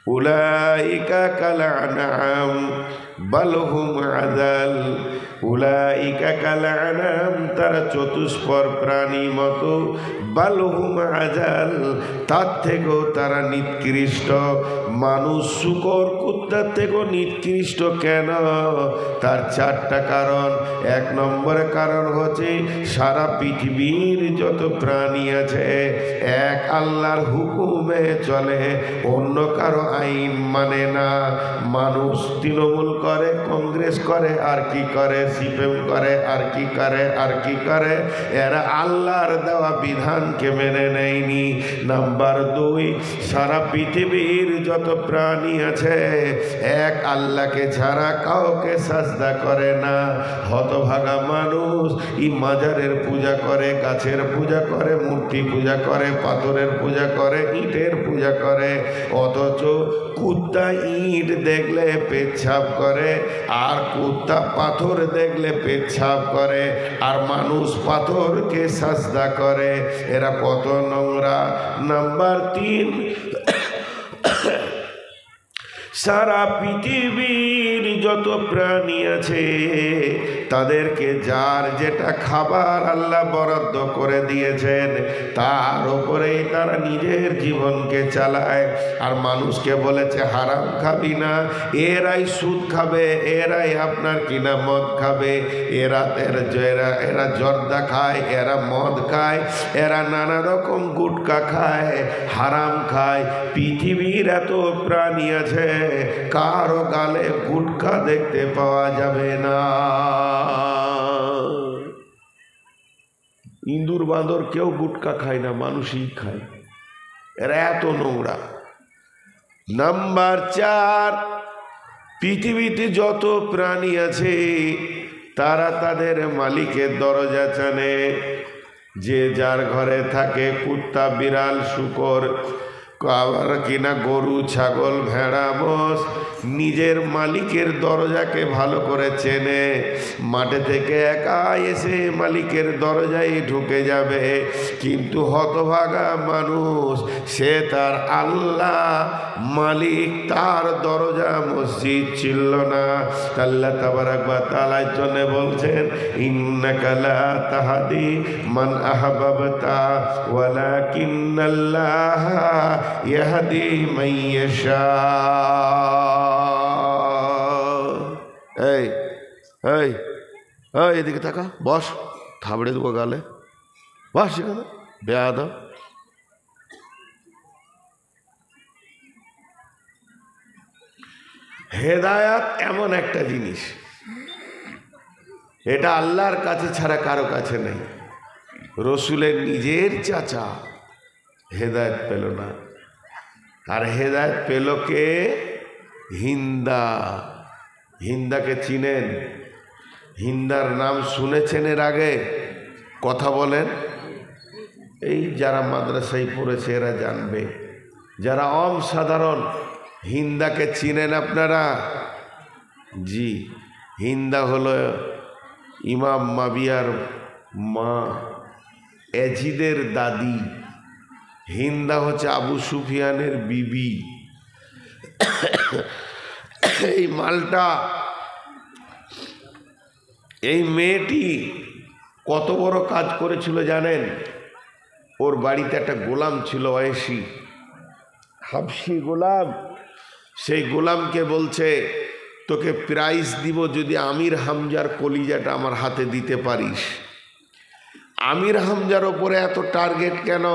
উলাইকা কাল আনআম বাল হুম আযাল। উলাইকা কাল আনআম, তারা চতুষ্পদ প্রাণী মতো, বাল হুম আযাল, তার থেকেও তারা নিকৃষ্ট। মানুষ শূকর কুত্তার থেকেও নিকৃষ্ট কেন? তার চারটা কারণ। এক নম্বরের কারণ হচ্ছে সারা পৃথিবীর যত প্রাণী আছে এক আল্লাহর হুকুমে চলে, অন্য কারো আইন মানে না। মানুষ তৃণমূল করে, কংগ্রেস করে, আর কি করে, সিপিএম করে, আর কি করে, আর কি করে, এরা আল্লাহর দেওয়া বিধানকে মেনে নেয়নি। নাম্বার দুই, সারা পৃথিবীর যত প্রাণী আছে এক আল্লাহকে ছাড়া কাউকে সাজদা করে না। হতভাগা মানুষ ই মাজারের পূজা করে, গাছের পূজা করে, মূর্তি পূজা করে, পাথরের পূজা করে, ইটের পূজা করে, অথচ কুত্তা ইট দেখলে পেচ্ছাপ করে, আর কুত্তা পাথর দেখলে পেচ্ছাপ করে, আর মানুষ পাথরকে সাজদা করে। এরা কত নোংরা। নাম্বার তিন, সারা পৃথিবীর যত প্রাণী আছে তাদেরকে যার যেটা খাবার আল্লাহ বরাদ্দ করে দিয়েছেন তার উপরেই তারা নিজের জীবনকে চালায়। আর মানুষকে বলেছে হারাম খাবি না, এরাই সুদ খাবে, এরাই আপনার কিনা মদ খাবে, এরা জর্দা খায়, এরা মদ খায়, এরা নানা রকম গুটকা খায়, হারাম খায়। পৃথিবীর এত প্রাণী আছে কারো গালে গুটকা দেখতে পাওয়া যাবে না। ইঁদুর বাঁদর কেউ গুটকা খায় না, মানুষই খায়। এরা এত নোংরা। নাম্বার চার, পৃথিবীতে যত প্রাণী আছে তারা তাদের মালিকের দরজা টানে। যে যার ঘরে থাকে কুত্তা, বিড়াল, শূকর, আবার কিনা গরু, ছাগল, ভেড়া, মোষ, নিজের মালিকের দরজাকে ভালো করে চেনে। মাঠে থেকে একা এসে মালিকের দরজায় ঢুকে যাবে, কিন্তু হতভাগা মানুষ সে তার আল্লাহ মালিক তার দরজা মসজিদ ছিল না। আল্লাহ তাবারাক ওয়া তাআলার জন্য বলছেন ইন্নাকা লা তাহদি মান আহবাবতা ওয়ালাকিন্নাল্লাহ ইয়াহদি মান ইয়াশা। এই এই এই এদিকে তাকা, বস, থাবড়ে দেবো গালে, বস সেখানে বেয়াদব। হেদায়াত এমন একটা জিনিস, এটা আল্লাহর কাছে ছাড়া কারো কাছে নেই। রসুলের নিজের চাচা হেদায়েত পেল না, আর হেদায়েত পেল কে? হিন্দা। হিন্দাকে চিনেন? হিন্দার নাম শুনেছেন এর আগে? কথা বলেন। এই যারা মাদ্রাসায় পড়েছে এরা জানবে, যারা সাধারণ হিন্দাকে চিনেন আপনারা? জি, হিন্দা হলো ইমাম মাবিয়ার মা, এজিদের দাদি। হিন্দা হচ্ছে আবু সুফিয়ানের বিবি। এই মালটা, এই মেয়েটি কত বড় কাজ করেছিল জানেন? ওর বাড়িতে একটা গোলাম ছিল, ওয়েসি, হাবশি গোলাম। সেই গোলামকে বলছে তোকে প্রাইজ দিব যদি আমির হামজার কলিজাটা আমার হাতে দিতে পারিস। আমির হামজার ওপরে এত টার্গেট কেন?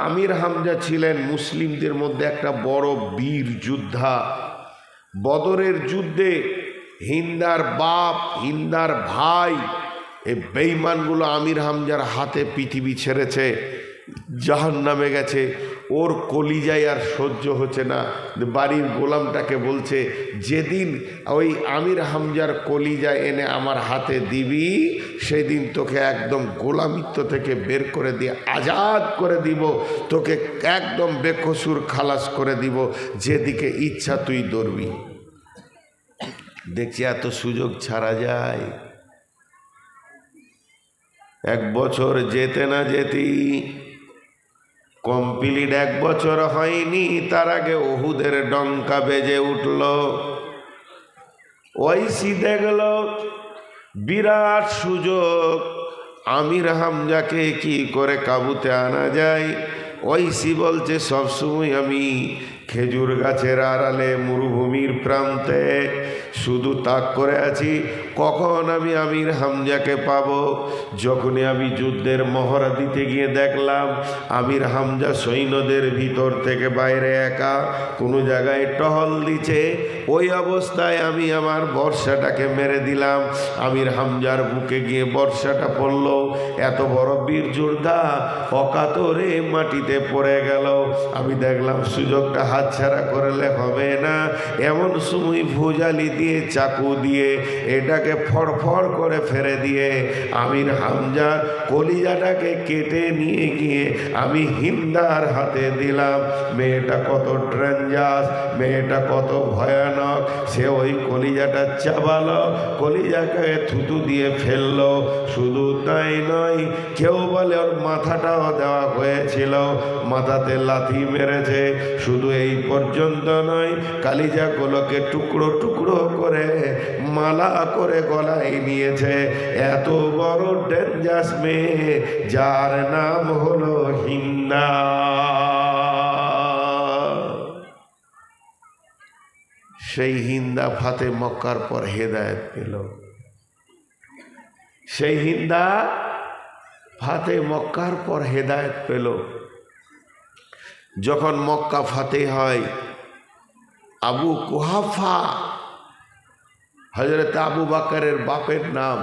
আমির হামজা ছিলেন মুসলিমদের মধ্যে একটা বড় বীর যোদ্ধা। বদরের যুদ্ধে হিন্দার বাপ, হিন্দার ভাই, এই বেঈমানগুলো আমির হামজার হাতে পৃথিবী ছেড়েছে, জাহান্নামে গেছে। ওর কলিজায় আর সহ্য হচ্ছে না। বাড়ির গোলামটাকে বলছে যেদিন ওই আমির হামজার কলিজা এনে আমার হাতে দিবি সেদিন তোকে একদম গোলামিত্ব থেকে বের করে দিয়ে আজাদ করে দিব, তোকে একদম বেকসুর খালাস করে দিব, যেদিকে ইচ্ছা তুই দৌড়বি। দেখছি এত সুযোগ ছাড়া যায়। এক বছর যেতে না যেতেই কমপ্লিট 1 বছর হয়নি, তার আগে উহুদের ডঙ্কা বেজে উঠল। ওয়াইসি দেখল বিরাট সুযোগ, আমির হামজাকে কি করে কাবুতে আনা যায়। ওয়াইসি বলছে সবসময় আমি খেজুর গাছের আড়ালে মরুভূমির প্রান্তে শুধু তাক করে আছি, কখন আমি আমির হামজাকে পাবো। যখনই আমি যুদ্ধের মহড়া দিতে গিয়ে দেখলাম আমির হামজা সৈন্যদের ভিতর থেকে বাইরে একা কোনো জায়গায় টহল দিচ্ছে, ওই অবস্থায় আমি আমার বর্ষাটাকে মেরে দিলাম। আমির হামজার বুকে গিয়ে বর্ষাটা পড়ল। এত বড় বীর যোদ্ধা অকাতরে মাটিতে পড়ে গেল। আমি দেখলাম সুযোগটা হাতছাড়া করলে হবে না। এমন সময় ভুজালি দিয়ে চাকু দিয়ে এটাকে ফড়ফড় করে ফেলে দিয়ে আমির হামজার কলিজাটাকে কেটে নিয়ে গিয়ে আমি হিন্দার হাতে দিলাম। মেয়েটা কত ডেঞ্জারাস, মেয়েটা কত ভয়ানক। সে ওই কলিজাটা চাবালো, কলিজাকে থুতু দিয়ে ফেললো। শুধু তাই নয়, কেউ বলে ওর মাথাটাও দেওয়া হয়েছিল, মাথাতে লাথি মেরেছে। শুধু এই পর্যন্ত নয়, কালিজাগুলোকে টুকরো টুকরো করে মালা করে গলায় নিয়েছে। এত বড় ডেঞ্জারাস মেয়ে, যার নাম হলো হিন্দা। সেই হিন্দা ফাতে মক্কার পর হেদায়েত পেল। সেই হিন্দা ফাতে মক্কার পর হেদায়েত পেল। যখন মক্কা ফাতে হয়, আবু কুহাফা, হযরত আবু বকরের বাপের নাম,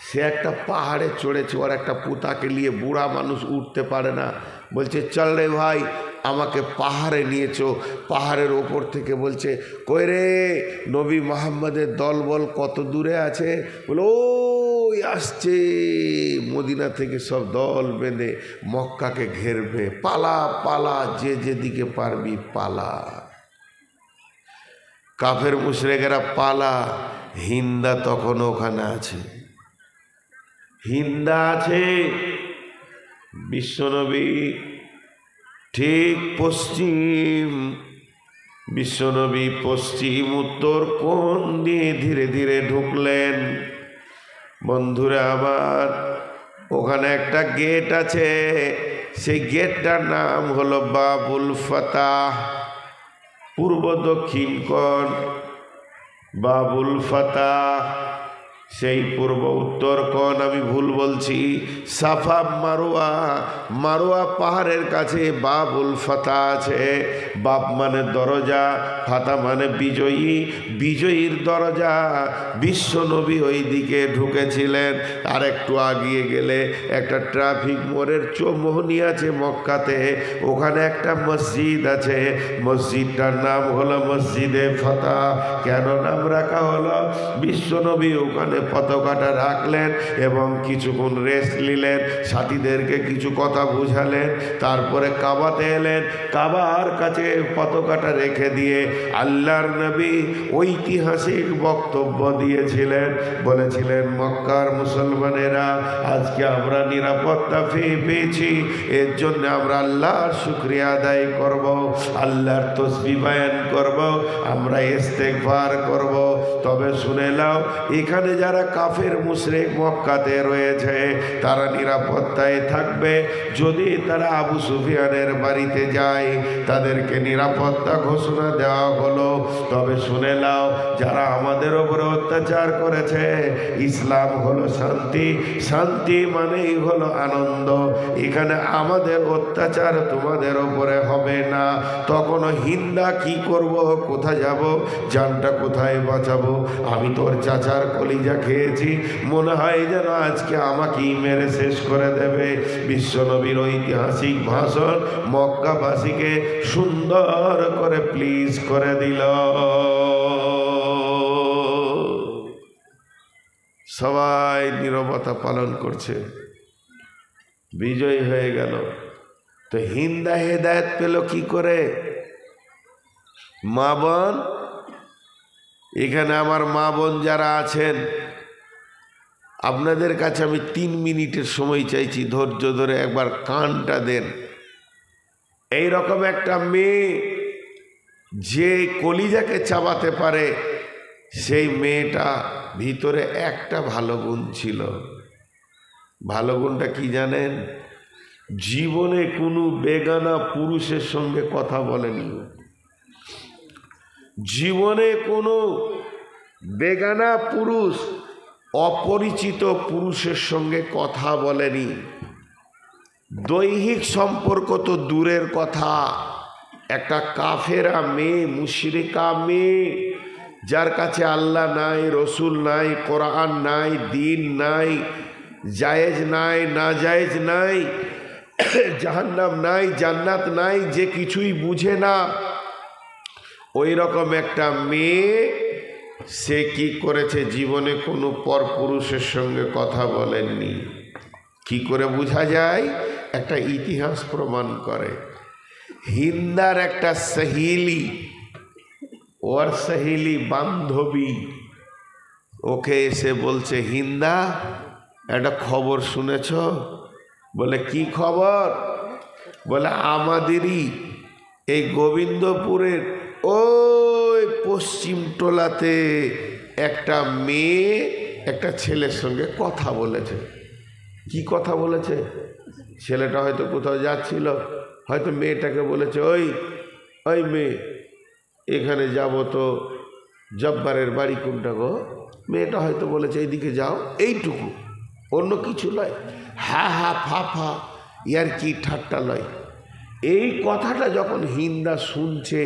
সে একটা পাহাড়ে চড়েছে। ওর একটা পুতাকে নিয়ে, বুড়া মানুষ উঠতে পারে না, বলছে চল রে ভাই আমাকে পাহাড়ে নিয়েছো। পাহাড়ের ওপর থেকে বলছে কই রে, নবী মুহাম্মদের দলবল কত দূরে আছে? বলো ওই আসছে, মদিনা থেকে সব দল বেঁধে মক্কাকে ঘেরবে, পালা পালা, যে যেদিকে পারবি পালা। কাফের মুশরিকেরা পালা। হিন্দা তখন ওখানে আছে, হিন্দা আছে। বিশ্বনবী ঠিক পশ্চিম, বিশ্বনবী পশ্চিম উত্তর কোণ দিয়ে ধীরে ধীরে ঢুকলেন। বন্ধুরা আমার, ওখানে একটা গেট আছে, সেই গেটটার নাম হলো বাবুল ফাতাহ। পূর্ব দক্ষিণ কোণ বাবুল ফাতাহ, সেই পূর্ব উত্তর কোণ আমি ভুল বলছি, সাফা মারোয়া, মারোয়া পাহাড়ের কাছে বাবুল ফাতাহ আছে। বাব মানে দরজা, ফাতা মানে বিজয়ী, বিজয়ীর দরজা। বিশ্বনবী ওই দিকে ঢুকেছিলেন। আর একটু আগিয়ে গেলে একটা ট্রাফিক মোড়ের চৌমুহনী আছে মক্কাতে, ওখানে একটা মসজিদ আছে। মসজিদটার নাম হলো মসজিদে ফাতাহ। কেন নাম রাখা হলো? বিশ্বনবী ওখানে পতাকাটা রাখলেন এবং কিছুক্ষণ রেস্ট নিলেন, সাথীদেরকে কিছু কথা বুঝালেন, তারপরে কাবাতে এলেন। কাবার কাছে পতাকাটা রেখে দিয়ে আল্লাহর নবী ঐতিহাসিক বক্তব্য দিয়েছিলেন। বলেছিলেন মক্কার মুসলমানেরা, আজকে আমরা নিরাপত্তা পেয়েছি, এর জন্য আমরা আল্লাহর শুকরিয়া আদায় করব, আল্লাহর তসবিহ বায়ান করব, আমরা ইস্তেগফার করব। তবে শুনে নাও, এখানে যারা কাফের মুশরিক মক্কাতে রয়েছে তারা নিরাপত্তায় থাকবে। যদি তারা আবু সুফিয়ানের বাড়িতে যায়, তাদেরকে নিরাপত্তা ঘোষণা দেওয়া হলো। তবে শুনে নাও, যারা আমাদের ওপরে অত্যাচার করেছে, ইসলাম হলো শান্তি, শান্তি মানেই হলো আনন্দ। এখানে আমাদের অত্যাচার তোমাদের ওপরে হবে না। তখন হিন্দা কি করব, কোথায় যাব, জানটা কোথায় বাঁচাবো? আমি তোর চাচার কলিজা খেয়েছি, মনে হয় যেন আজকে আমাকেই মেরে শেষ করে দেবে। বিশ্বনবীর ঐতিহাসিক ভাষণ মক্কাবাসীকে সুন্দর করে প্লিজ করে দিল। সবাই নীরবতা পালন করছে, বিজয় হয়ে গেল। তো হিন্দা হেদায়েত পেল কি করে? মা বোন, এখানে আমার মা বোন যারা আছেন, আপনাদের কাছে আমি 3 মিনিটের সময় চাইছি, ধৈর্য ধরে একবার কানটা দেন। এই রকম একটা মেয়ে যে কলিজাকে চাবাতে পারে, সেই মেয়েটা ভিতরে একটা ভালো গুণ ছিল। ভালো গুণটা কি জানেন? জীবনে কোনো বেগানা পুরুষের সঙ্গে কথা বলেনি। জীবনে কোনো বেগানা পুরুষ, অপরিচিত পুরুষের সঙ্গে কথা বলেনি। দৈহিক সম্পর্ক তো দূরের কথা, একটা কাফেরা মেয়ে, মুশরিকা মেয়ে, যার কাছে আল্লাহ নাই, রসুল নাই, কোরআন নাই, দিন নাই, জায়েজ নাই, না জায়েজ নাই, জাহান্নাম নাই, জান্নাত নাই, যে কিছুই বুঝে না, ওই রকম একটা মেয়ে সে কি করেছে? জীবনে কোনো পরপুরুষের সঙ্গে কথা বলেননি। কি করে বোঝা যায়? একটা ইতিহাস প্রমাণ করে। হিন্দার একটা সহেলি, ওর সহেলি বান্ধবী ওকে এসে বলছে, হিন্দা একটা খবর শুনেছ? বলে কি খবর? বলে আমাদেরই এই গোবিন্দপুরের ওই পশ্চিম টোলাতে একটা মেয়ে একটা ছেলের সঙ্গে কথা বলেছে। কি কথা বলেছে? ছেলেটা হয়তো কোথাও যাচ্ছিল, হয়তো মেয়েটাকে বলেছে, ওই ওই মেয়ে, এখানে যাব তো জব্বারের বাড়ি কোনটা গো? মেয়েটা হয়তো বলেছে এইদিকে যাও, এইটুকু, অন্য কিছু নয়। হ্যাঁ হ্যাঁ ফা ফা, ইয়ার কি ঠাট্টা লয়। এই কথাটা যখন হিন্দা শুনছে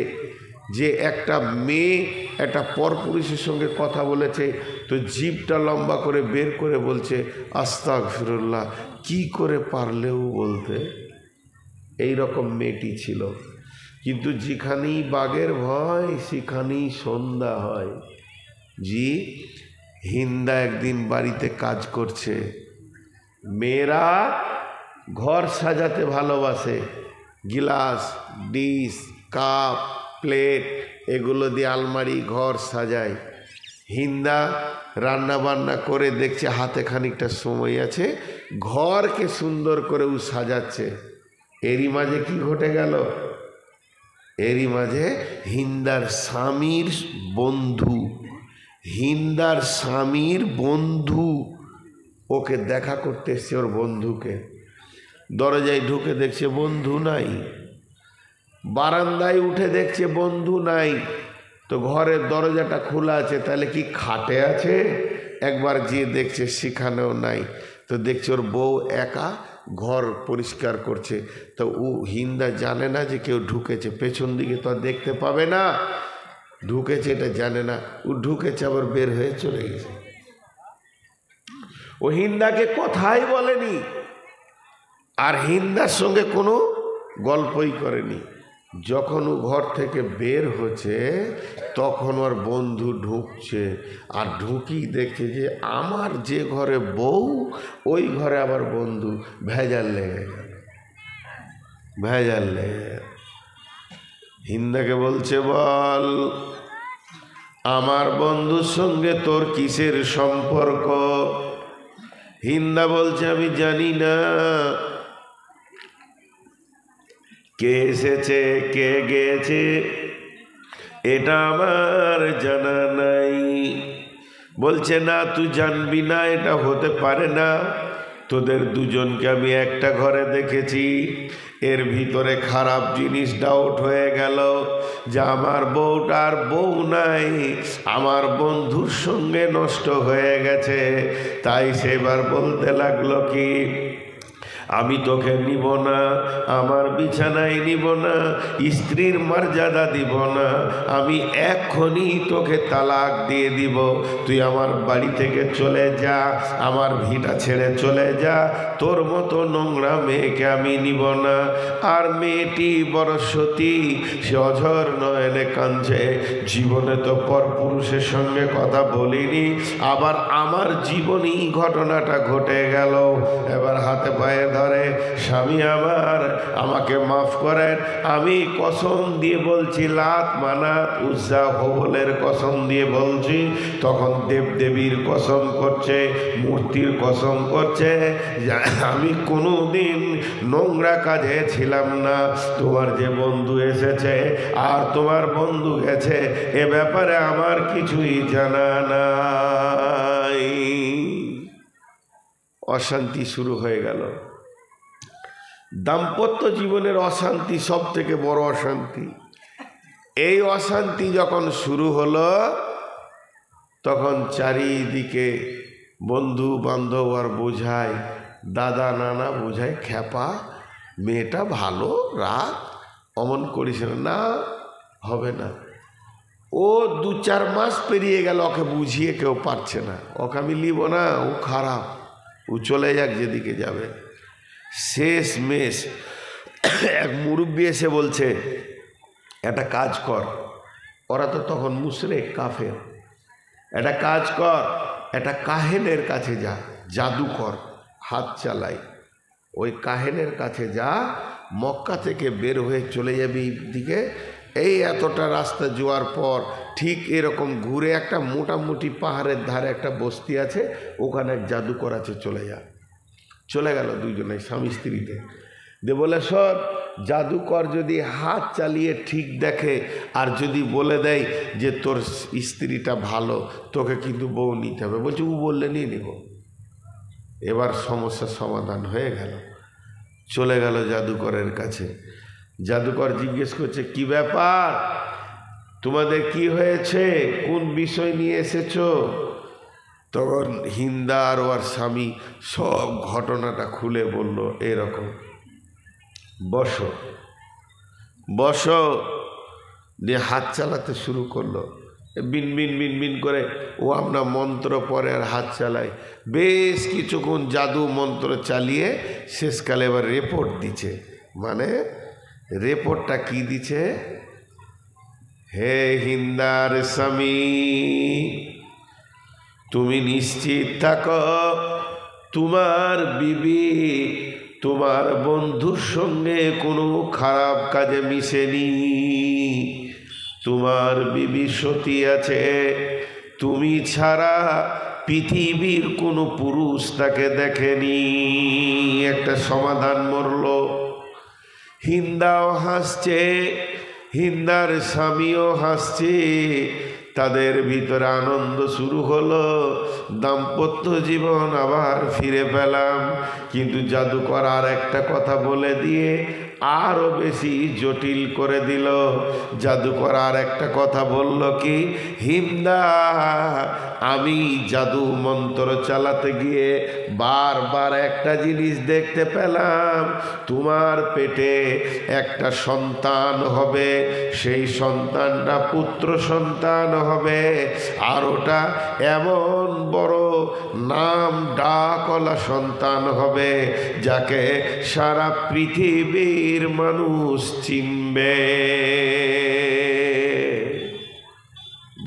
যে একটা মেয়ে একটা পরপুরুষের সঙ্গে কথা বলেছে, তো জিভটা লম্বা করে বের করে বলছে, আস্তাগফিরুল্লাহ, কি করে পারলেও বলতে। এই রকম মেয়েটি ছিল। কিন্তু যেখানেই বাঘের ভয় সেখানেই সন্ধ্যা হয়। জি, হিন্দা একদিন বাড়িতে কাজ করছে। মেয়েরা ঘর সাজাতে ভালোবাসে, গিলাস, ডিশ, কাপ, প্লেট, এগুলো দিয়ে আলমারি ঘর সাজায়। হিন্দা রান্না বান্না করে দেখছে হাতে খানিকটা সময় আছে, ঘরকে সুন্দর করে ও সাজাচ্ছে। এরই মাঝে কি ঘটে গেল? এরই মাঝে হিন্দার স্বামীর বন্ধু, হিন্দার স্বামীর বন্ধু ওকে দেখা করতে এসছে, ওর বন্ধুকে। দরজায় ঢুকে দেখছে বন্ধু নাই, বারান্দায় উঠে দেখছে বন্ধু নাই, তো ঘরের দরজাটা খোলা আছে, তাহলে কি খাটে আছে? একবার গিয়ে দেখছে সেখানেও নাই। তো দেখছে ওর বউ একা ঘর পরিষ্কার করছে। তো ও হিন্দা জানে না যে কেউ ঢুকেছে, পেছন দিকে তো আর দেখতে পাবে না, ঢুকেছে এটা জানে না। ও ঢুকেছে আবার বের হয়ে চলে গেছে। ও হিন্দাকে কথাই বলেনি, আর হিন্দার সঙ্গে কোনো গল্পই করেনি। যখন ও ঘর থেকে বের হচ্ছে তখন ওর বন্ধু ঢুকছে, আর ঢুকি দেখছে যে আমার যে ঘরে বউ ওই ঘরে আবার বন্ধু। ভেজাল লেগে গেল, ভেজাল লেগে গেল। হিন্দাকে বলছে, বল আমার বন্ধুর সঙ্গে তোর কিসের সম্পর্ক? হিন্দা বলছে, আমি জানি না কে এসেছে কে গেছে, এটা আমার জানা নাই। বলছে, না তুই জানবি না, এটা হতে পারে না। তোদের দুজনকে আমি একটা ঘরে দেখেছি, এর ভিতরে খারাপ জিনিস ডাউট হয়ে গেল যে আমার বউটার বউ নাই, আমার বন্ধুর সঙ্গে নষ্ট হয়ে গেছে। তাই সেবার বলতে লাগলো কি, আমি তোকে নিব না, আমার বিছানায় নিব না, স্ত্রীর মর্যাদা দিব না, আমি এক্ষুনি তোকে তালাক দিয়ে দিব, তুই আমার বাড়ি থেকে চলে যা, আমার ভিটা ছেড়ে চলে যা, তোর মতো নোংরা মেয়েকে আমি নিব না। আর মেয়েটি বড় সতী, সে অঝর নয়নে কাঁদছে, জীবনে তো পরপুরুষের সঙ্গে কথা বলিনি, আবার আমার জীবনেই ঘটনাটা ঘটে গেল। এবার হাতে পায়ে ধরে, স্বামী আমার, আমাকে মাফ করেন, আমি কসম দিয়ে বলছি, লাত মানাত উজ্জা হবলের কসম দিয়ে বলছি। তখন দেবদেবীর কসম করছে, মূর্তির কসম করছে, আমি কোনোদিন নোংরা কাজে ছিলাম না। তোমার যে বন্ধু এসেছে আর তোমার বন্ধু গেছে, এ ব্যাপারে আমার কিছুই জানা নাই। অশান্তি শুরু হয়ে গেল। দাম্পত্য জীবনের অশান্তি সব থেকে বড় অশান্তি। এই অশান্তি যখন শুরু হলো, তখন চারিদিকে বন্ধু বান্ধব আর বোঝায়, দাদা নানা বোঝায়, খেপা মেয়েটা ভালো, রাগ অমন করিস না, হবে না। ও 2-4 মাস পেরিয়ে গেল, ওকে বুঝিয়ে কেউ পারছে না। ওকে আমি লিব না, ও খারাপ, ও চলে যাক যেদিকে যাবে। শেষ মেশ এক মুরব্বী এসে বলছে, একটা কাজ কর। ওরা তো তখন মুশরিক কাফের। একটা কাজ কর, একটা কাহেনের কাছে যা, জাদুকর হাত চালাই, ওই কাহেনের কাছে যা, মক্কা থেকে বের হয়ে চলে যাবি দিকে, এই এতটা রাস্তা যাওয়ার পর ঠিক এরকম ঘুরে একটা মোটামুটি পাহাড়ের ধারে একটা বস্তি আছে, ওখানে এক জাদুকর আছে, চলে যা। চলে গেল দুইজনে স্বামী স্ত্রীতে। দিয়ে বলে, শোন, জাদুকর যদি হাত চালিয়ে ঠিক দেখে আর যদি বলে দেয় যে তোর স্ত্রীটা ভালো, তোকে কিন্তু বউ নিতে হবে। বলছে, ও বললে নিয়ে নিব। এবার সমস্যার সমাধান হয়ে গেল। চলে গেল জাদুকরের কাছে। জাদুকর জিজ্ঞেস করছে, কি ব্যাপার, তোমাদের কি হয়েছে, কোন বিষয় নিয়ে এসেছো? তখন হিন্দা আর ওর স্বামী সব ঘটনাটা খুলে বলল, এরকম। বসো বসো। দিয়ে হাত চালাতে শুরু করলো, বিন বিন বিন বিন করে ও আপনার মন্ত্র পরে আর হাত চালায়। বেশ কিছুক্ষণ জাদু মন্ত্র চালিয়ে শেষকালে এবার রিপোর্ট দিচ্ছে। মানে রিপোর্টটা কি দিচ্ছে? হে হিন্দার স্বামী, তুমি নিশ্চিত থাকো, তোমার বিবি তোমার বন্ধুর সঙ্গে কোনো খারাপ কাজে মিশেনি। তোমার বিবি সতী আছে, তুমি ছাড়া পৃথিবীর কোনো পুরুষ তাকে দেখেনি। একটা সমাধান মরল। হিন্দাও হাসছে, হিন্দার স্বামীও হাসছে, তাদের ভিতরে আনন্দ শুরু হলো। দাম্পত্য জীবন আবার ফিরে পেলাম। কিন্তু জাদুকর আর একটা কথা বলে দিয়ে আরো বেশি জটিল করে দিল। জাদুকর আর একটা কথা বলল কি, হিন্দা, আমি জাদু মন্ত্র চালাতে গিয়ে বারবার একটা জিনিস দেখতে পেলাম, তোমার পেটে একটা সন্তান হবে, সেই সন্তানটা পুত্র সন্তান হবে, আর ওটা এমন বড় নাম ডাকওয়ালা সন্তান হবে যাকে সারা পৃথিবীর মানুষ চিনবে,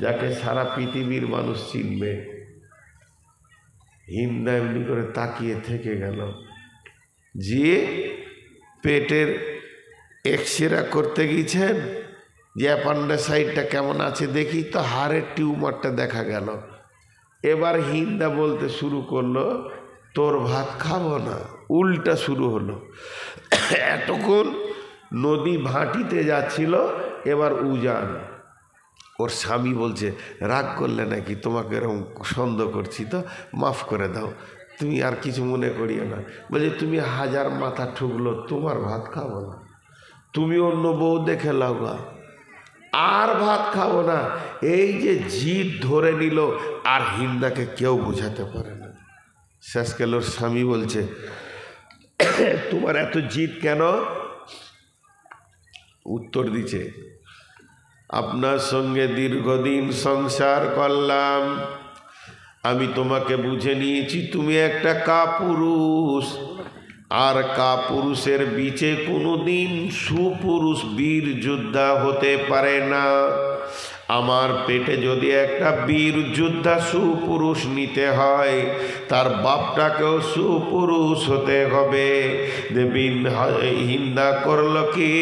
যাকে সারা পৃথিবীর মানুষ চিনবে। হিন্দা এমনি করে তাকিয়ে থেকে গেল। যে পেটের এক্সরে করতে গিয়েছেন, যে অ্যাপেন্ডিসাইটটা কেমন আছে দেখি তো, হাড়ের টিউমারটা দেখা গেল। এবার হিন্দা বলতে শুরু করলো, তোর ভাত খাবো না। উল্টা শুরু হলো। এতক্ষণ নদী ভাটিতে যাচ্ছিল, এবার উজান। ওর স্বামী বলছে, রাগ করলে নাকি, তোমাকে এরকম সন্দেহ করছি তো, মাফ করে দাও, তুমি আর কিছু মনে করিও না। বলছে, তুমি হাজার মাথা ঠুকলো, তোমার ভাত খাবো না, তুমি অন্য বউ দেখে লাগা, আর ভাত খাবো না। এই যে জিদ ধরে নিল, আর হিন্দাকে কেউ বোঝাতে পারে না। শেষকালে ওর স্বামী বলছে, তোমার এত জিদ কেন? উত্তর দিচ্ছে, আপনার সঙ্গে দীর্ঘদিন সংসার করলাম, আমি তোমাকে বুঝে নিয়েছি তুমি একটা কাপুরুষ, আর কাপুরুষের বিচে কোনোদিন সুপুরুষ বীর যোদ্ধা হতে পারে না। আমার পেটে যদি একটা বীর যোদ্ধা সুপুরুষ নিতে হয়, তার বাপটাকেও সুপুরুষ হতে হবে। হিন্দা করল কি,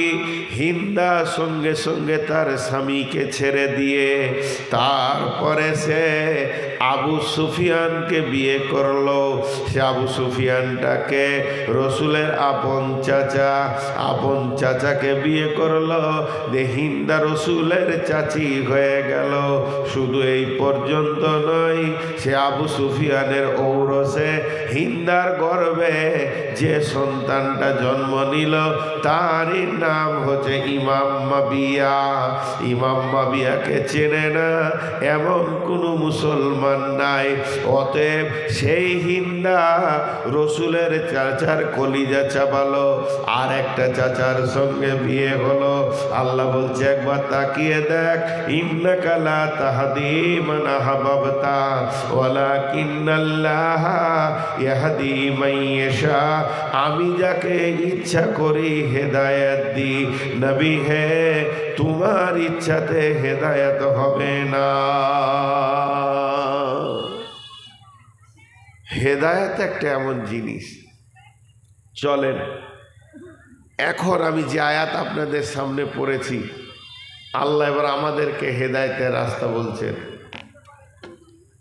হিন্দা সঙ্গে সঙ্গে তার স্বামীকে ছেড়ে দিয়ে তারপরে সে আবু সুফিয়ানকে বিয়ে করলো। সে আবু সুফিয়ানটাকে রসুলের আপন চাচাকে বিয়ে করলো। যে হিন্দা রসুলের চাচি হয়ে গেল। শুধু এই পর্যন্ত নয়, সে আবু সুফিয়ানের ঔরসে হিন্দার গর্ভে যে সন্তানটা জন্ম নিল তারই নাম হচ্ছে ইমাম মাবিয়া। ইমাম মাবিয়াকে চেনে না এমন কোনো মুসলমান নাই। অতএব সেই হিন্দা রসুলের চাচার কলিজা চাবালো, আর একটা চাচার সঙ্গে বিয়ে হলো। আল্লাহ বলছে একবার তাকিয়ে দেখ, ইন্নাকা লা তাহদি মান আহবাবতা ওয়ালাকিন্নাল্লাহা ইয়াহদি মান ইয়াশা। আমি যাকে ইচ্ছা করি হেদায়েত দিই। নবী হে, তোমার ইচ্ছাতে হেদায়েত হবে না। হেদায়েত একটা এমন জিনিস। চলেন এখন আমি যে আয়াত আপনাদের সামনে পড়েছি, আল্লাহ এবার আমাদেরকে হেদায়েতের রাস্তা বলছেন।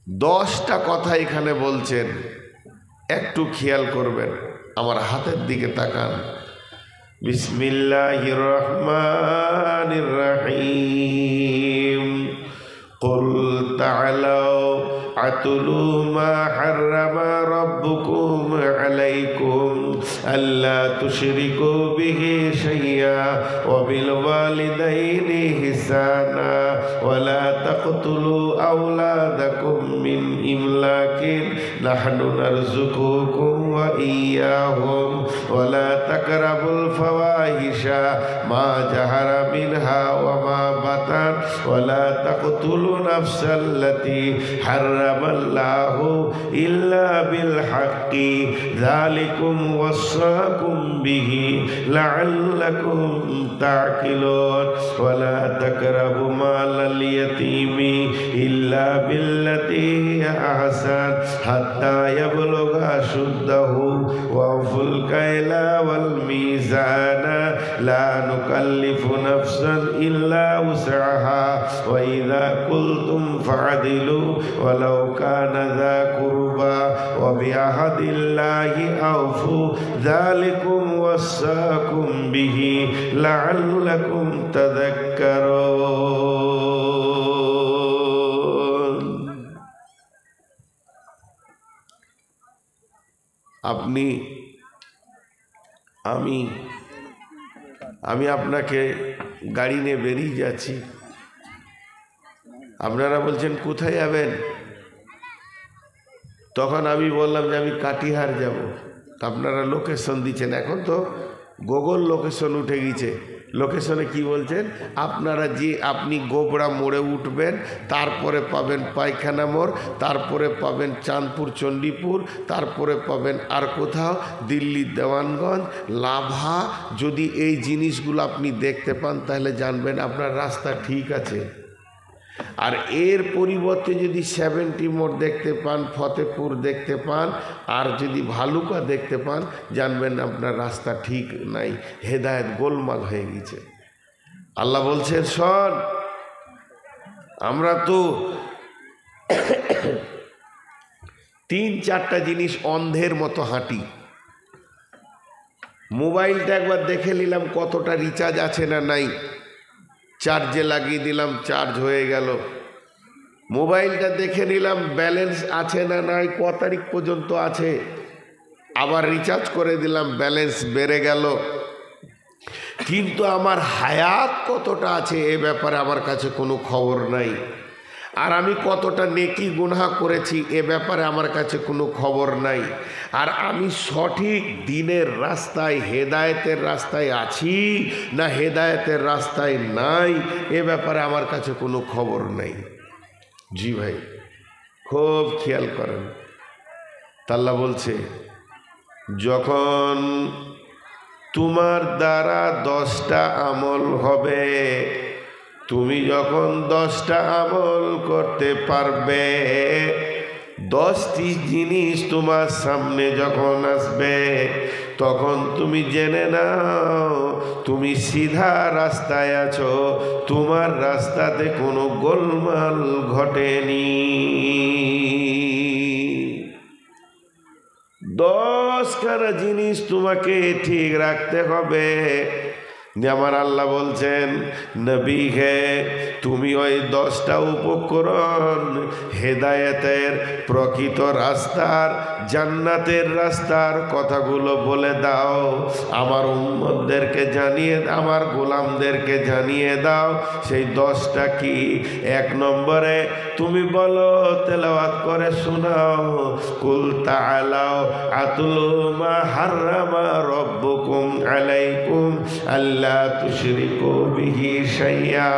10টা কথা এখানে বলছেন, একটু খেয়াল করবেন, আমার হাতের দিকে তাকান। বিসমিল্লাহির রহমানির রহিম। কুল তাআলাউ আতুলু মা হাররামা রাব্বুকুম আলাইকুম আল্লা তুশরিকু বিহি শাইয়্যা ওয়া বিল ওয়ালিদাইনি ইহসানা ওয়া লা তাকতুলু আওলাদাকুম মিন ইমলাকিন নাহনু নারযুকুকুম ওয়া ইয়্যাহুম ওয়া লা তাকরাবুল ফাওয়াহিশা মা জাহারা মিনহা ওয়া মা বাতান ওয়া লা তাকতুলু নাফসাল্লাতী হারামাল্লাহু ইল্লা বিল হাক্কি যালিকুম ওয়াসাকুম বিহি লাআল্লাকুম তাকিলুন ওয়া লা তাকরাবু মালাল ইয়াতীমি ইল্লা বিল্লাতী হিয়া আহসান হাত্তা ইয়াবলুগা শুদ্দাহু ওয়া আউফুল কাইলা ওয়াল মিজানা লা নুকাল্লিফু নাফসান ইল্লা উসআহা ওয়া ইযা কুলতুম ফা'দিলু ওয়ালাউ কানা যা কুরবা ওয়া বিআহদিল্লাহি আউফু যালিকুম ওয়াসাকুম বিহি লাআল্লাকুম তাযাক্কারুন। আমি আপনাকে গাড়ি নিয়ে বেরিয়ে যাচ্ছি, আপনারা বলছেন কোথায় যাবেন? তখন আমি বললাম যে আমি কাটিহার যাব। আপনারা লোকেশন দিচ্ছেন, এখন তো গুগল লোকেশন উঠে গেছে। লোকেশনে কি বলছেন? আপনি গোবরা মোড়ে উঠবেন, তারপরে পাবেন পায়খানা মোড়, তারপরে পাবেন চাঁদপুর চণ্ডীপুর, তারপরে পাবেন আর কোথাও দিল্লির দেওয়ানগঞ্জ লাভা। যদি এই জিনিসগুলো আপনি দেখতে পান তাহলে জানবেন আপনার রাস্তা ঠিক আছে। আর এর পরিবর্তে যদি 70 মোড় দেখতে পান, ফতেপুর দেখতে পান, আর যদি ভালুকা দেখতে পান, জানবেন আপনার রাস্তা ঠিক নাই, হেদায়েত গোলমাল হয়ে গেছে। আল্লাহ বলছেন শোন, আমরা তো 3-4টা জিনিস অন্ধের মতো হাঁটি। মোবাইলটা একবার দেখে নিলাম কতটা রিচার্জ আছে না নাই, চার্জে লাগিয়ে দিলাম, চার্জ হয়ে গেল। মোবাইলটা দেখে নিলাম ব্যালেন্স আছে না নাই, ক তারিখ পর্যন্ত আছে, আবার রিচার্জ করে দিলাম, ব্যালেন্স বেড়ে গেল। কিন্তু আমার হায়াত কতটা আছে এ ব্যাপারে আমার কাছে কোনো খবর নাই। আর আমি কতটা নেকি গুনাহ করেছি এ ব্যাপারে আমার কাছে কোনো খবর নাই। আর আমি সঠিক দিনের রাস্তায়, হেদায়েতের রাস্তায় আছি না হেদায়েতের রাস্তায় নাই, এ ব্যাপারে আমার কাছে কোনো খবর নাই। জি ভাই, খুব খেয়াল করেন। আল্লাহ বলছে যখন তোমার দ্বারা 10টা আমল হবে, তুমি যখন 10টা আমল করতে পারবে, 10টি জিনিস তোমার সামনে যখন আসবে, তখন তুমি জেনে নাও তুমি সিধা রাস্তায় আছো, তোমার রাস্তাতে কোনো গোলমাল ঘটেনি। 10খানা জিনিস তোমাকে ঠিক রাখতে হবে। আমার আল্লাহ বলছেন, নবী হে তুমি ওই 10টা উপকরণ হেদায়েতের প্রকৃত রাস্তার, জান্নাতের রাস্তার কথাগুলো বলে দাও, আমার উম্মতদেরকে জানিয়ে, আমার গোলামদেরকে জানিয়ে দাও সেই 10টা কি। 1 নম্বরে তুমি বলো, তেলাওয়াত করে শোনাও, কুল তাআলাও আতুলু মা হাররামা রাব্বুকুম আলাইকুম আল্লাহ তুশরিকু বিহি শাইয়া।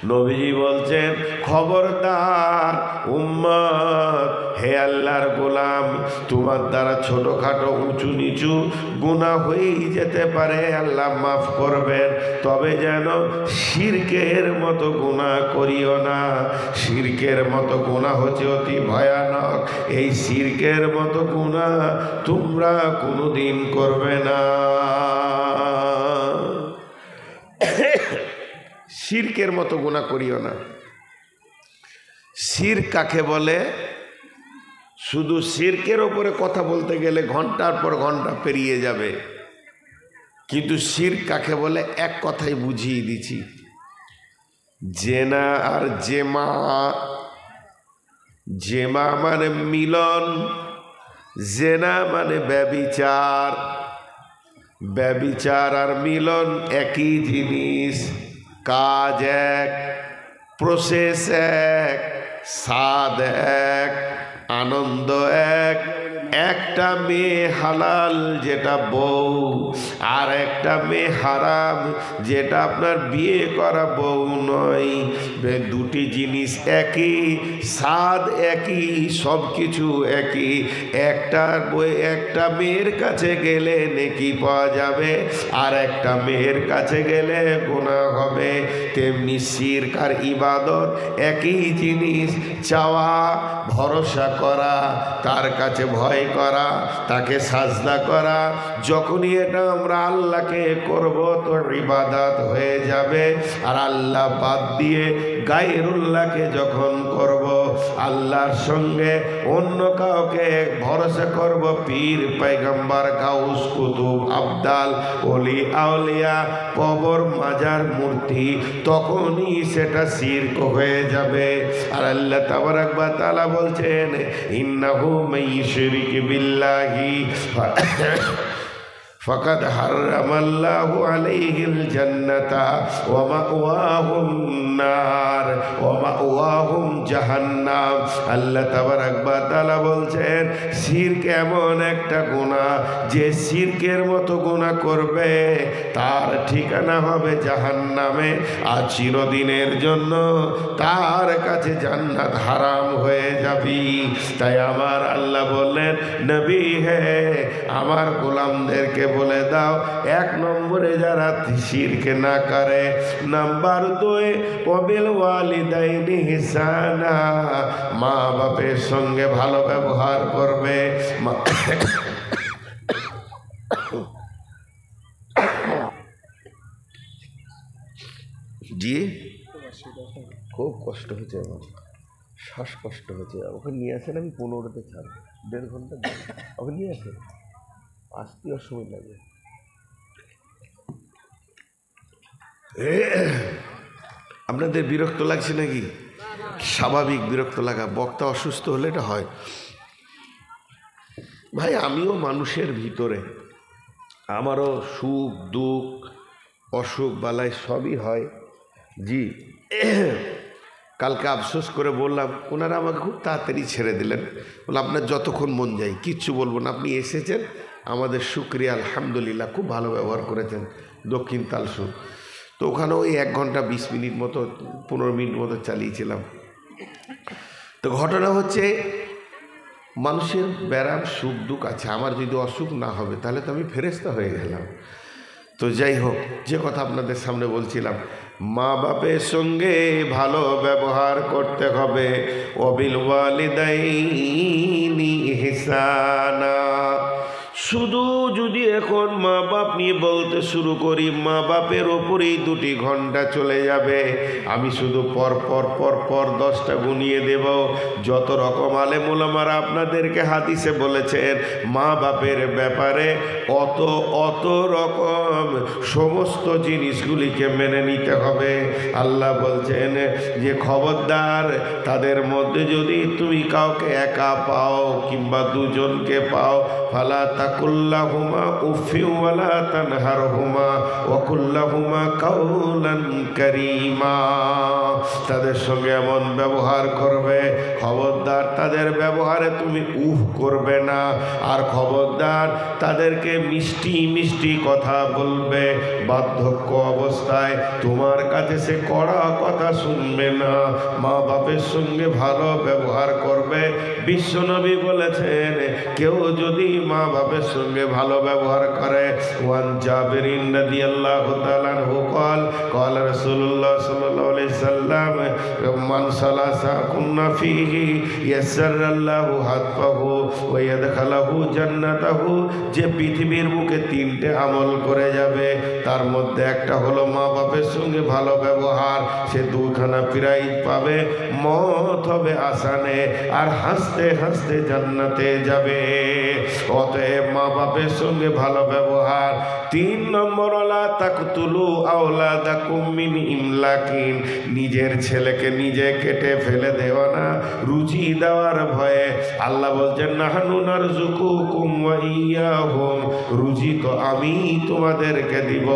নবীজি বলছেন, খবরদার উম্মত, হে আল্লাহর গোলাম, তোমার দ্বারা ছোটখাটো উঁচু নিচু গুনাহ হয়েই যেতে পারে, আল্লাহ মাফ করবেন, তবে যেন শিরকের মতো গুনাহ করিও না। শিরকের মতো গুনাহ হচ্ছে অতি ভয়ানক, এই শিরকের মতো গুনাহ তোমরা কোনোদিন করবে না। শিরকের মতো গুনাহ করিও না। শিরক কাকে বলে? শুধু শিরকের ওপরে কথা বলতে গেলে ঘন্টার পর ঘন্টা পেরিয়ে যাবে, কিন্তু শিরক কাকে বলে এক কথাই বুঝিয়ে দিচ্ছি, জেনা আর জেমা। জেমা মানে মিলন, জেনা মানে ব্যভিচার। ব্যভিচার আর মিলন একই জিনিস, কাজ এক, প্রসেস এক, স্বাদ এক, আনন্দ এক। একটা মেয়ে হালাল যেটা বউ, আর একটা মেয়ে হারাম যেটা আপনার বিয়ে করা বউ নয়। দুটি জিনিস একই, স্বাদ একই, সব কিছু একই। একটা মেয়ের কাছে গেলে নেকি পাওয়া যাবে, আর একটা মেয়ের কাছে গেলে গুনাহ হবে। তেমনি শিরক আর ইবাদত একই জিনিস, চাওয়া, ভরসা করা, তার কাছে ভয় করা, তাকে সাজদা করা। যখনই এটা আমরা আল্লাহকে করব তো ইবাদত হয়ে যাবে। আর আল্লাহ বাদ দিয়ে গায়রুল্লাহকে যখন করব, আল্লাহর সঙ্গে অন্য কাউকে ভরসা করব, পীর পয়গম্বর গাউস কুতুব আবদাল ওলি আউলিয়া কবর মাজার মূর্তি, তখনই সেটা শিরক হয়ে যাবে। আর আল্লাহ তাবারাক ওয়া তাআলা বলছেন, ইন্নাহু মাইয়ুশরিক বিল্লাহি ফাকাদ হারামাল্লাহু আলাইহিল জান্নাতা ওয়া মাওয়াহুন নার ওয়া মাওয়াহুম জাহান্নাম। আল্লাহ তাবারাক ওয়া তাআলা বলছেন, শিরক এমন একটা গুনাহ, যে শিরকের মতো গুনাহ করবে তার ঠিকানা হবে জাহান্নামে, আর চিরদিনের জন্য তার কাছে জান্নাত হারাম হয়ে যাবে। তাই আমার আল্লাহ বললেন, নবী হে আমার গোলামদেরকে বলে দাও, 1 নম্বরে যারা শিরক না করে, নাম্বার 2 ওয়াবিল ওয়ালিদাইনি ইহসানা, মা বাপের সঙ্গে ভালো ব্যবহার করবে। জি খুব কষ্ট হচ্ছে, আমার শ্বাসকষ্ট হচ্ছে। ওখানে নিয়ে আসেন, আমি 15তে ছাড়, 1.5 ঘন্টা ওখানে নিয়ে আসেন, আসতে সময় লাগে। আপনাদের বিরক্ত লাগছে নাকি? স্বাভাবিক বিরক্ত লাগা, বক্তা অসুস্থ হলে এটা হয়। ভাই আমিও মানুষের ভিতরে, আমারও সুখ দুঃখ অসুখ বালাই সবই হয়। জি কালকে আফসোস করে বললাম, ওনারা আমাকে খুব তাড়াতাড়ি ছেড়ে দিলেন। বলে আপনার যতক্ষণ মন যায় কিচ্ছু বলবো না, আপনি এসেছেন, আমাদের শুকরিয়া আলহামদুলিল্লাহ, খুব ভালো ব্যবহার করেছেন। দক্ষিণ তালসু তো ওখানে ওই 1 ঘন্টা 20 মিনিট মতো 15 মিনিট মতো চালিয়েছিলাম। তো ঘটনা হচ্ছে, মানুষের ব্যারাম সুখ দুঃখ আছে। আমার যদি অসুখ না হবে তাহলে তো আমি ফেরেশতা হয়ে গেলাম। তো যাই হোক, যে কথা আপনাদের সামনে বলছিলাম, মা বাপের সঙ্গে ভালো ব্যবহার করতে হবে। ওয়াবিল ওয়ালিদাইনি ইহসানা। শুধু যদি এখন মা বাপ নিয়ে বলতে শুরু করি, মা বাপের ওপরেই 2 ঘন্টা চলে যাবে। আমি শুধু পর 10টা গুনিয়ে দেব। যত রকম আলেম ওলামারা আপনাদেরকে হাদিসে বলেছেন মা বাপের ব্যাপারে অত রকম সমস্ত জিনিসগুলিকে মেনে নিতে হবে। আল্লাহ বলছেন যে খবরদার, তাদের মধ্যে যদি তুমি কাউকে একা পাও কিংবা 2 জনকে পাও, ফালা তাকুল্লাহুমা উফি ওয়ালা তানহারহুমা ওয়া কুল্লাহুমা কাওলান কারীমা। তাদের সঙ্গে এমন ব্যবহার করবে, খবরদার তাদের ব্যবহারে তুমি উফ করবে না। আর খবরদার তাদেরকে মিষ্টি মিষ্টি কথা বলবে। বার্ধক্য অবস্থায় তোমার কাছে সে কড়া কথা শুনবে না। মা বাপের সঙ্গে ভালো ব্যবহার করবে। বিশ্বনবী বলেছেন কেউ যদি মা বাপের সঙ্গে ভালো ব্যবহার করে, ওয়ান জাবিরিন রাদিয়াল্লাহু তাআলা আনহু قال رسول الله صلى الله عليه وسلم من صلى كنا فيه يسر الله حتفه ويدخله جنته। যে পৃথিবীর বুকে 3টে আমল করে যাবে, তার মধ্যে একটা হলো মা বাপের সঙ্গে ভালো ব্যবহার। সে 2খানা প্রাইজ পাবে, মত হবে আসানে, আর হাসতে হাসতে জান্নাতে যাবে। অতএব মা বাপের সঙ্গে ভালো ব্যবহার। 3 নম্বর, লা তাকতুলু আওলাদাকুম মিন ইমলাকিন। নিজের ছেলেকে নিজে কেটে ফেলে দেওয়া না, রুজি দেওয়ার ভয়ে। আল্লাহ বলছেন নাহনু নারযুকুকুম ওয়া ইয়াহুম। রুজি তো আমি তোমাদেরকে দিব।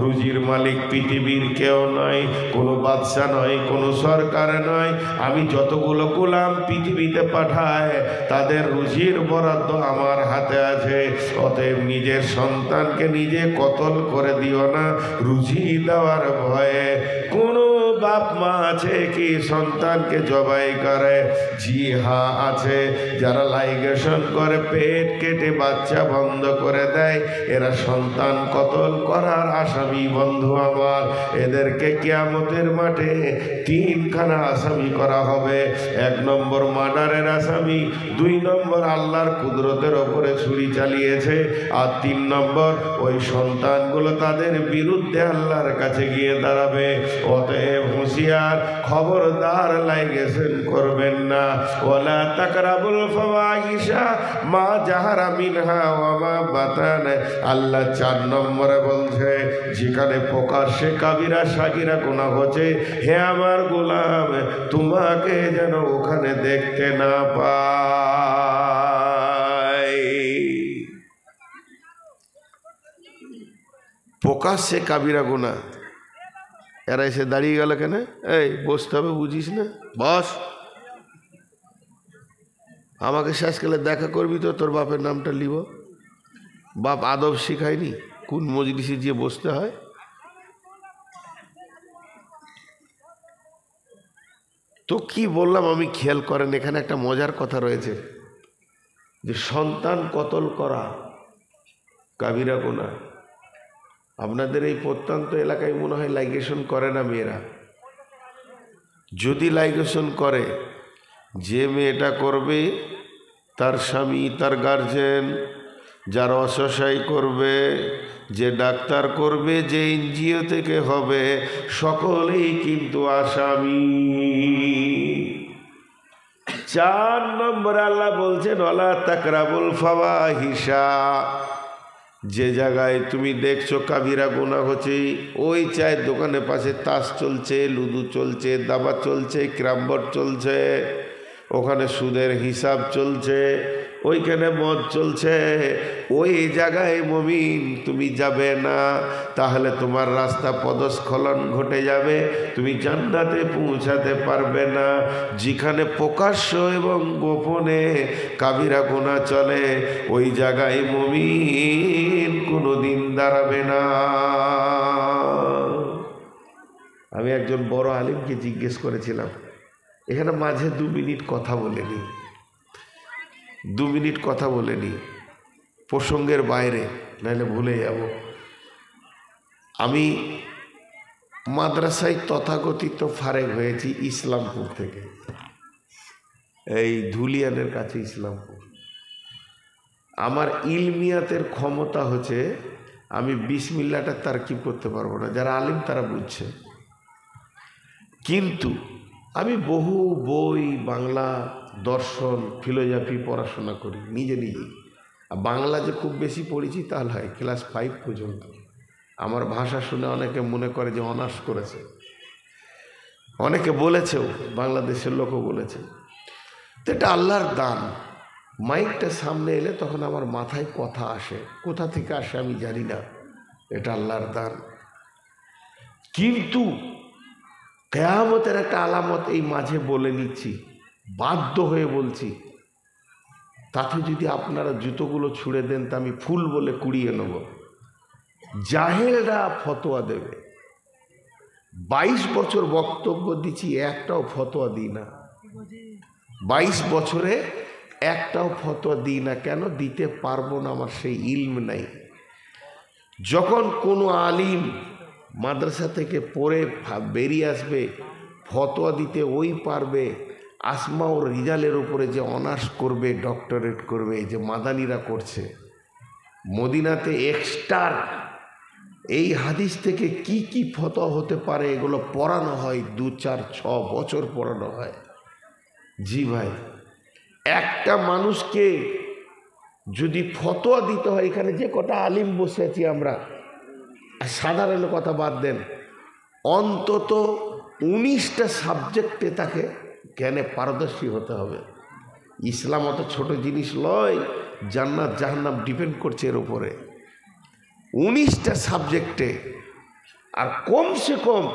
রুজির মালিক পৃথিবীর কেউ নয়, কোনো বাদশা নয়, কোনো সরকার নয়। আমি যতগুলো গোলাম পৃথিবীতে পাঠায়, তাদের রুজির বরাদ্দ আমার হাতে আছে। অতএব নিজের সন্তানকে নিজে কতল করে দিও না, রুজি দেওয়ার ভয়ে। কোনো বাপ মা আছে কি সন্তানকে জবাই করে? জি হ্যাঁ আছে। যারা লাইগেশন করে, পেট কেটে বাচ্চা বন্ধ করে দেয়, এরা সন্তান কতল করার আসামি। বন্ধু আমার, এদেরকে কিয়ামতের মাঠে 3খানা আসামি করা হবে। 1 নম্বর মার্ডারের আসামি, 2 নম্বর আল্লাহর কুদরতের ওপরে ছুরি চালিয়েছে, আর 3 নম্বর ওই সন্তানগুলো তাদের বিরুদ্ধে আল্লাহর কাছে গিয়ে দাঁড়াবে। অতএব হুঁশিয়ার, খবরদার লাইগেশন করবেন না। ওয়ালা তাকরাবুল ফাওয়াহিশা মা জাহারা মিনহা ওয়া মা বাতান। আল্লাহ 4 নম্বরে বলছে যেখানে প্রকাশ্যে কাবিরা সাগিরা গুনাহ হচ্ছে, হে আমার গোলাম, তোমাকে যেন ওখানে দেখতে না পায়। প্রকাশ্যে কাবিরা গুনাহ। এরা এসে দাঁড়িয়ে গেল কেন? এই বসতে হবে, বুঝিস না? বস। আমাকে শেষকালে দেখা করবি তো তোর বাপের নামটা লিব। বাপ আদব শিখায়নি কোন মজলিসে গিয়ে বসতে হয়? তো কি বললাম আমি, খেয়াল করেন, এখানে একটা মজার কথা রয়েছে যে সন্তান কতল করা কাবিরা গুনাহ। আপনাদের এই প্রত্যন্ত এলাকায় মনে হয় লাইগেশন করে না মেয়েরা। যদি লাইগেশন করে, যে মেয়েটা করবে তার স্বামী, তার গার্জেন, যার অসহায় করবে, যে ডাক্তার করবে, যে এনজিও থেকে হবে, সকলেই কিন্তু আসামি। 4 নম্বরে আল্লাহ বলছেন ওয়ালা তাকরাবুল ফাওয়াহিশা। যে জায়গায় তুমি দেখছো কাবিরা গুনাহ হচ্ছে, ওই চায়ের দোকানের পাশে তাস চলছে, লুডু চলছে, দাবা চলছে, ক্যারম চলছে, ওখানে সুদের হিসাব চলছে, ওইখানে মদ চলছে, ওই জায়গায় মুমিন তুমি যাবে না। তাহলে তোমার রাস্তা পদস্খলন ঘটে যাবে, তুমি জান্নাতে পৌঁছাতে পারবে না। যেখানে প্রকাশ্য এবং গোপনে কাবিরা গুনাহ চলে, ওই জায়গায় মুমিন কোনোদিন দাঁড়াবে না। আমি একজন বড় আলিমকে জিজ্ঞেস করেছিলাম, এখানে মাঝে 2 মিনিট কথা বলে নি, 2 মিনিট কথা বলে নি, প্রসঙ্গের বাইরে, নাহলে ভুলে যাব। আমি মাদ্রাসায় তথাকথিত ফারেক হয়েছি ইসলামপুর থেকে, এই ধুলিয়ানের কাছে ইসলামপুর। আমার ইলমিয়াতের ক্ষমতা হচ্ছে আমি বিসমিল্লাহটা তারকিব করতে পারবো না, যারা আলিম তারা বুঝছে। কিন্তু আমি বহু বই, বাংলা, দর্শন, ফিলোজফি পড়াশোনা করি নিজে নিজেই। আর বাংলা যে খুব বেশি পড়েছি তা নয়, ক্লাস 5 পর্যন্ত। আমার ভাষা শুনে অনেকে মনে করে যে অনার্স করেছে, অনেকে বলেছেও, বাংলাদেশের লোকও বলেছে। তো এটা আল্লাহর দান। মাইকটা সামনে এলে তখন আমার মাথায় কথা আসে, কোথা থেকে আসে আমি জানি না, এটা আল্লাহর দান। কিন্তু কিয়ামতের একটা আলামত এই মাঝে বলে নিচ্ছি, বাধ্য হয়ে বলছি, তাতে যদি আপনারা জুতোগুলো ছুঁড়ে দেন তা আমি ফুল বলে কুড়িয়ে নেব। জাহেলরা ফতোয়া দেবে। 22 বছর বক্তব্য দিচ্ছি, একটাও ফতোয়া দিই না। 22 বছরে একটাও ফতোয়া দিই না। কেন দিতে পারবো না? আমার সেই ইলম নাই। যখন কোনো আলিম মাদ্রাসা থেকে পড়ে বেরিয়ে আসবে, ফতোয়া দিতে ওই পারবে। আসমা ও রিজালের উপরে যে অনার্স করবে, ডক্টরেট করবে, যে মাদানিরা করছে, মদিনাতে এক্সটার এই হাদিস থেকে কি কি ফতোয়া হতে পারে এগুলো পড়ানো হয়, 2, 4, 6 বছর পড়ানো হয়। জি ভাই, একটা মানুষকে যদি ফতোয়া দিতে হয়, এখানে যে কটা আলিম বসে আছি আমরা, সাধারণ কথা বাদ দেন, অন্তত 19টা সাবজেক্টে তাকে জ্ঞানে পারদর্শী হতে হবে। ইসলাম অত ছোট জিনিস নয়, জান্নাত জাহান্নাম ডিপেন্ড করছে এর উপরে। 19টা সাবজেক্টে, আর কমসে কম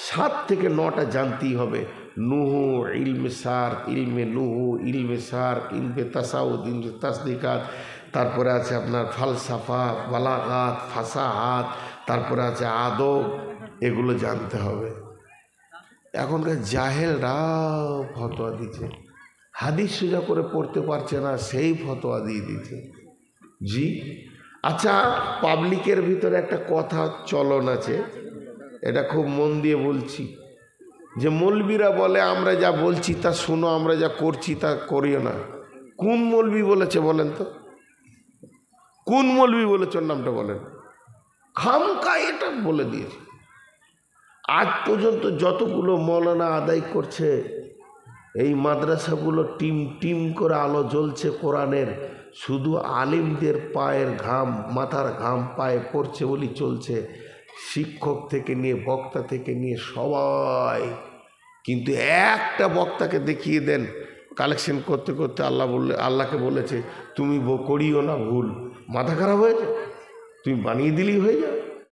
7 থেকে 9টা জানতেই হবে। নুহু, ইলমে সার, ইলমে নুহু, ইলমে সার, ইলমে তাসাউদ, ইলমে তাসদিকাত, তারপরে আছে আপনার ফালসাফা, বালাগাত, ফাসাহাত, তারপরে আছে আদব, এগুলো জানতে হবে। এখনকার জাহেলরাও ফতোয়া দিচ্ছে, হাদিস সোজা করে পড়তে পারছে না, সেই ফতোয়া দিয়ে দিচ্ছে। জি আচ্ছা, পাবলিকের ভিতরে একটা কথা চলন আছে, এটা খুব মন দিয়ে বলছি, যে মৌলবীরা বলে আমরা যা বলছি তা শুনো, আমরা যা করছি তা করিও না। কোন মৌলবী বলেছে বলেন তো? কোন মৌলবী বলেছে? ওর নামটা বলেন। খামকা এটা বলে দিয়েছে। আজ পর্যন্ত যতগুলো মৌলানা আদায় করছে, এই মাদ্রাসাগুলো টিম টিম করে আলো জ্বলছে কোরআনের, শুধু আলিমদের পায়ের ঘাম, মাথার ঘাম পায়ে পড়ছে বলি চলছে। শিক্ষক থেকে নিয়ে, বক্তা থেকে নিয়ে সবাই। কিন্তু একটা বক্তাকে দেখিয়ে দেন কালেকশন করতে করতে, আল্লাহকে বলেছে তুমি করিও না ভুল, মাথা খারাপ হয়েছে, তুমি বানিয়ে দিলেই হয়ে যাবে।